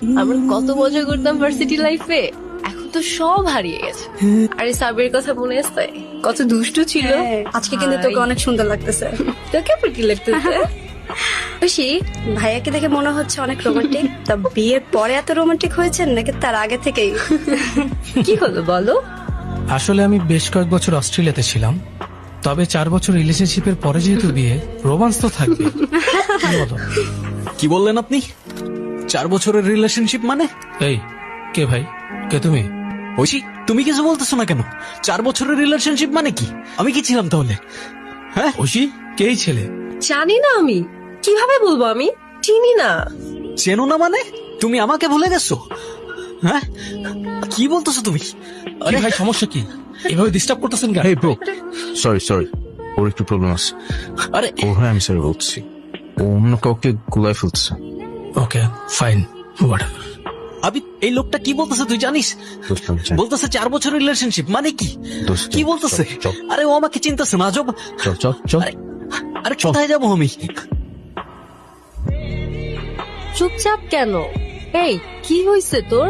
আমরা কত মজা করতাম ভার্সিটি লাইফে, এখন তো সব হারিয়ে গেছে। আরে সাবির কথা মনে আছে? কত দুষ্টু ছিল। আজকে কিন্তু তোকে অনেক সুন্দর লাগতেছে। তোকে আবার কি লাগতেছে? খুশি, ভাইয়াকে দেখে মনে হচ্ছে অনেক রোমান্টিক। তা বিয়ের পরে এত রোমান্টিক হয়েছেন নাকি তার আগে থেকেই? কি হলো বলো? আসলে আমি বেশ কয়েক বছর অস্ট্রেলিয়াতে ছিলাম, তবে 4 বছর রিলেশনশিপের পরে যেহেতু বিয়ে, রোমান্স তো থাকবে। কি বলো? কি বললেন আপনি? 4 বছরের রিলেশনশিপ মানে? এই কে ভাই, কে তুমি? ঐশী, তুমি কিছু বলতেছো না কেন? 4 বছরের রিলেশনশিপ মানে কি? আমি কি ছিলাম তাহলে? হ্যাঁ, ঐশী কেই ছেলে? জানি না আমি, কিভাবে বলবো, আমি চিনি না। চেনো না মানে? তুমি আমাকে ভুলে গেছো? হ্যাঁ, কি বলতেছো তুমি? আরে ভাই, সমস্যা কি? এভাবে ডিস্টার্ব করতেছেন কেন? হেই ব্রো, সরি ওর একটু প্রবলেম আছে। আরে ও হ্যাঁ, আমি সরি বলছি। ও অন্য কাউকে গুলায় ফেলছে। Okay fine, whatever. আবি, এই লোকটা কি বলতেছে তুই জানিস? দোস্ত, আমি জানি। বলতেছে 4 বছরের রিলেশনশিপ মানে কি? দোস্ত, কি বলতেছে? চল, চল। আরে ও আমাকে চিন্তাছে না, আজব। চল। আরে কোথায় যাবো আমি? চুপচাপ কেন? এই কি হয়েছে তোর?